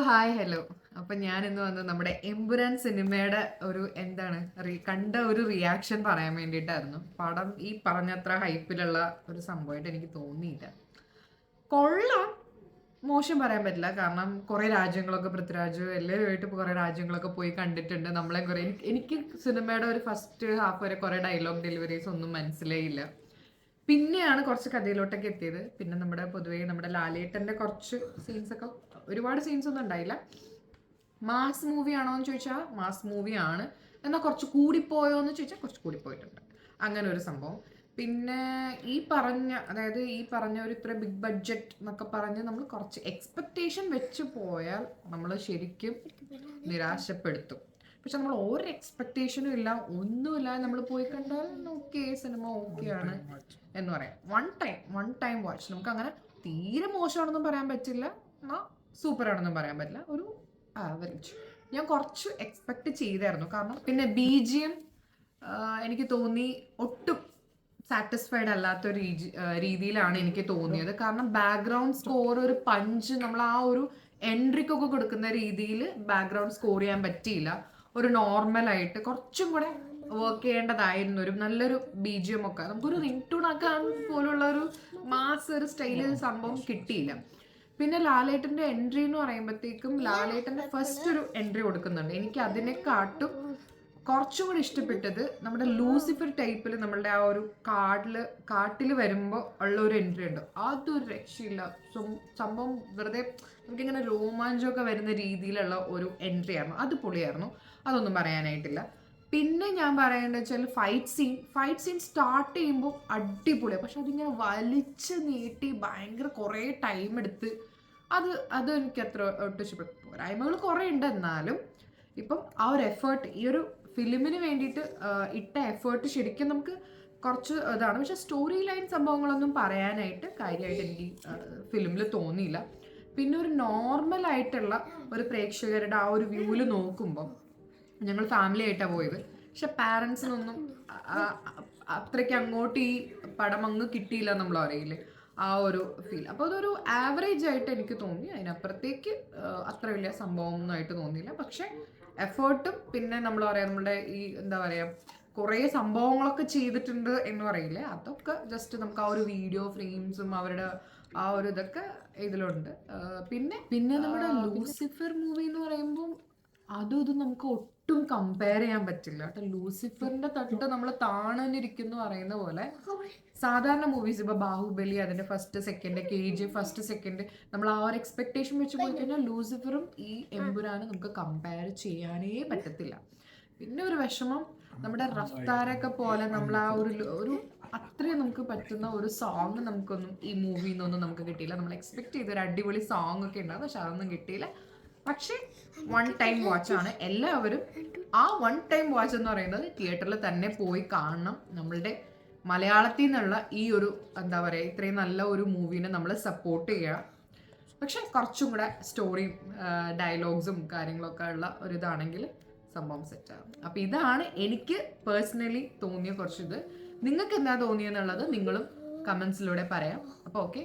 Hi hello. അപ്പൊ ഞാൻ ഇന്ന് വന്ന് നമ്മുടെ എമ്പുരാൻ സിനിമയുടെ ഒരു കണ്ട ഒരു റിയാക്ഷൻ പറയാൻ വേണ്ടിയിട്ടായിരുന്നു. പടം ഈ പറഞ്ഞത്ര ഹൈപ്പിലുള്ള ഒരു സംഭവമായിട്ട് എനിക്ക് തോന്നിയില്ല. കൊള്ളാം, മോശം പറയാൻ പറ്റില്ല. കാരണം കുറെ രാജ്യങ്ങളൊക്കെ പൃഥ്വിരാജ് എല്ലാവരുമായിട്ട് കുറെ രാജ്യങ്ങളൊക്കെ പോയി കണ്ടിട്ടുണ്ട്. നമ്മളെ കുറെ എനിക്ക് സിനിമയുടെ ഒരു ഫസ്റ്റ് ഹാഫ് വരെ കുറെ ഡയലോഗ് ഡെലിവറീസ് ഒന്നും മനസ്സിലായില്ല. പിന്നെയാണ് കുറച്ച് കഥയിലോട്ടൊക്കെ എത്തിയത്. പിന്നെ പൊതുവേ നമ്മുടെ ലാലേട്ടന്റെ കുറച്ച് സീൻസ് ഒക്കെ, ഒരുപാട് സീൻസ് ഒന്നും ഉണ്ടായില്ല. മാസ് മൂവി ആണോ എന്ന് ചോദിച്ചാൽ മാസ് മൂവി ആണ്. എന്നാൽ കുറച്ച് കൂടിപ്പോയോ എന്ന് ചോദിച്ചാൽ കുറച്ച് കൂടിപ്പോയിട്ടുണ്ട്. അങ്ങനെ ഒരു സംഭവം. പിന്നെ അതായത് ഈ പറഞ്ഞ ഒരു ഇത്ര ബിഗ് ബഡ്ജറ്റ് എന്നൊക്കെ പറഞ്ഞ് നമ്മൾ കുറച്ച് എക്സ്പെക്ടേഷൻ വെച്ച് പോയാൽ നമ്മൾ ശരിക്കും നിരാശപ്പെടുത്തും. പക്ഷെ നമ്മൾ ഒരു എക്സ്പെക്ടേഷനും ഇല്ല, ഒന്നുമില്ല, നമ്മൾ പോയി കണ്ടാൽ ഓക്കെ, സിനിമ ഓക്കെ ആണ് എന്ന് പറയാം. One time watch. നമുക്ക് അങ്ങനെ തീരെ മോശമാണെന്നും പറയാൻ പറ്റില്ല, എന്നാൽ സൂപ്പർ ആണെന്നും പറയാൻ പറ്റില്ല, ഒരു ആവറേജ്. ഞാൻ കുറച്ച് എക്സ്പെക്ട് ചെയ്തായിരുന്നു. കാരണം പിന്നെ BGM എനിക്ക് തോന്നി ഒട്ടും സാറ്റിസ്ഫൈഡ് അല്ലാത്തൊരു രീതിയിലാണ് എനിക്ക് തോന്നിയത്. കാരണം ബാക്ക്ഗ്രൗണ്ട് സ്കോർ ഒരു പഞ്ച് നമ്മൾ ആ ഒരു എൻട്രിക്കൊക്കെ കൊടുക്കുന്ന രീതിയിൽ ബാക്ക്ഗ്രൗണ്ട് സ്കോർ ചെയ്യാൻ പറ്റിയില്ല. ഒരു നോർമലായിട്ട് കുറച്ചും കൂടെ വർക്ക് ചെയ്യേണ്ടതായിരുന്നു. ഒരു നല്ലൊരു BGM ഒക്കെ, നമുക്കൊരു റിംഗ് ടൂൺ ആക്കാൻ പോലുള്ള ഒരു മാസ് ഒരു സ്റ്റൈല് സംഭവം കിട്ടിയില്ല. പിന്നെ ലാലേട്ടന്റെ എൻട്രി എന്ന് പറയുമ്പോഴത്തേക്കും ലാലേട്ടന്റെ ഫസ്റ്റ് ഒരു എൻട്രി കൊടുക്കുന്നുണ്ട്. എനിക്ക് അതിനെക്കാട്ടും കുറച്ചും കൂടി ഇഷ്ടപ്പെട്ടത് നമ്മുടെ ലൂസിഫർ ടൈപ്പിൽ നമ്മളുടെ ആ ഒരു കാട്ടിൽ വരുമ്പോൾ ഉള്ള ഒരു എൻട്രി ഉണ്ട്. അതൊരു രക്ഷയില്ല. സംഭവം വെറുതെ നമുക്കിങ്ങനെ രോമാഞ്ചമൊക്കെ വരുന്ന രീതിയിലുള്ള ഒരു എൻട്രി ആയിരുന്നു. അത് പൊളിയായിരുന്നു, അതൊന്നും പറയാനായിട്ടില്ല. പിന്നെ ഞാൻ പറയേണ്ടത് വെച്ചാൽ ഫൈറ്റ് സീൻ സ്റ്റാർട്ട് ചെയ്യുമ്പോൾ അടിപൊളിയാണ്. പക്ഷെ അതിങ്ങനെ വലിച്ച് നീട്ടി ഭയങ്കര കുറേ ടൈം എടുത്ത് അത് എനിക്ക് അത്ര ഒട്ടും ഇഷ്ടപ്പെട്ടു. പോരായ്മകൾ കുറേ ഉണ്ട്, എന്നാലും ഇപ്പം ആ ഒരു എഫേർട്ട്, ഈ ഒരു ഫിലിമിന് വേണ്ടിയിട്ട് ഇട്ട എഫേർട്ട് ശരിക്കും നമുക്ക് കുറച്ച് ഇതാണ്. പക്ഷെ സ്റ്റോറി ലൈൻ സംഭവങ്ങളൊന്നും പറയാനായിട്ട് കാര്യമായിട്ട് എനിക്ക് ഫിലിമിൽ തോന്നിയില്ല. പിന്നെ ഒരു നോർമലായിട്ടുള്ള ഒരു പ്രേക്ഷകരുടെ ആ ഒരു വ്യൂവിൽ നോക്കുമ്പോൾ, ഞങ്ങൾ ഫാമിലി ആയിട്ടാണ് പോയത്, പക്ഷെ പാരൻസിനൊന്നും അത്രയ്ക്ക് അങ്ങോട്ട് ഈ പടം അങ്ങ് കിട്ടിയില്ല നമ്മൾ അറിയില്ലേ, ആ ഒരു ഫീൽ. അപ്പോൾ അതൊരു ആവറേജ് ആയിട്ട് എനിക്ക് തോന്നി. അതിനപ്പുറത്തേക്ക് അത്ര വലിയ സംഭവം ഒന്നും ആയിട്ട് തോന്നിയില്ല. പക്ഷെ എഫേർട്ടും പിന്നെ നമ്മുടെ ഈ കുറേ സംഭവങ്ങളൊക്കെ ചെയ്തിട്ടുണ്ട് എന്ന് പറയില്ലേ, അതൊക്കെ ജസ്റ്റ് നമുക്ക് ആ ഒരു വീഡിയോ ഫ്രെയിംസും അവരുടെ ആ ഒരു ഇതൊക്കെ ഇതിലുണ്ട്. പിന്നെ നമ്മുടെ ലൂസിഫർ മൂവി എന്ന് പറയുമ്പോൾ അതും ഇതും നമുക്ക് ഒട്ടും കമ്പയർ ചെയ്യാൻ പറ്റില്ല കേട്ടോ. ലൂസിഫറിന്റെ തട്ട് നമ്മൾ താണനിരിക്കുന്നു പറയുന്ന പോലെ സാധാരണ മൂവീസ്, ഇപ്പൊ ബാഹുബലി അതിന്റെ first second, KG first second, നമ്മൾ ആ ഒരു എക്സ്പെക്ടേഷൻ വെച്ച് പോയി കഴിഞ്ഞാൽ ലൂസിഫറും ഈ എമ്പുരാനും നമുക്ക് കമ്പയർ ചെയ്യാനേ പറ്റത്തില്ല. പിന്നെ ഒരു വിഷമം, നമ്മുടെ റഫ്താരൊക്കെ പോലെ നമ്മൾ ആ ഒരു അത്രയും നമുക്ക് പറ്റുന്ന ഒരു സോങ് നമുക്കൊന്നും ഈ മൂവിയിൽ നിന്നൊന്നും നമുക്ക് കിട്ടിയില്ല. നമ്മൾ എക്സ്പെക്ട് ചെയ്ത ഒരു അടിപൊളി സോങ് ഒക്കെ ഉണ്ടാവും, പക്ഷെ അതൊന്നും കിട്ടിയില്ല. പക്ഷേ വൺ ടൈം വാച്ചാണ്. എല്ലാവരും ആ വൺ ടൈം വാച്ച് എന്ന് പറയുന്നത് തിയേറ്ററിൽ തന്നെ പോയി കാണണം. നമ്മളുടെ മലയാളത്തിൽ നിന്നുള്ള ഈ ഒരു ഇത്രയും നല്ല ഒരു മൂവീനെ നമ്മൾ സപ്പോർട്ട് ചെയ്യുക. പക്ഷെ കുറച്ചും കൂടെ സ്റ്റോറിയും ഡയലോഗ്സും കാര്യങ്ങളൊക്കെ ഉള്ള ഒരു ഇതാണെങ്കിൽ സംഭവം സെറ്റാകും. അപ്പം ഇതാണ് എനിക്ക് പേഴ്സണലി തോന്നിയ കുറച്ചിത്. നിങ്ങൾക്ക് എന്താ തോന്നിയെന്നുള്ളത് നിങ്ങളും കമൻസിലൂടെ പറയാം. അപ്പോൾ ഓക്കെ.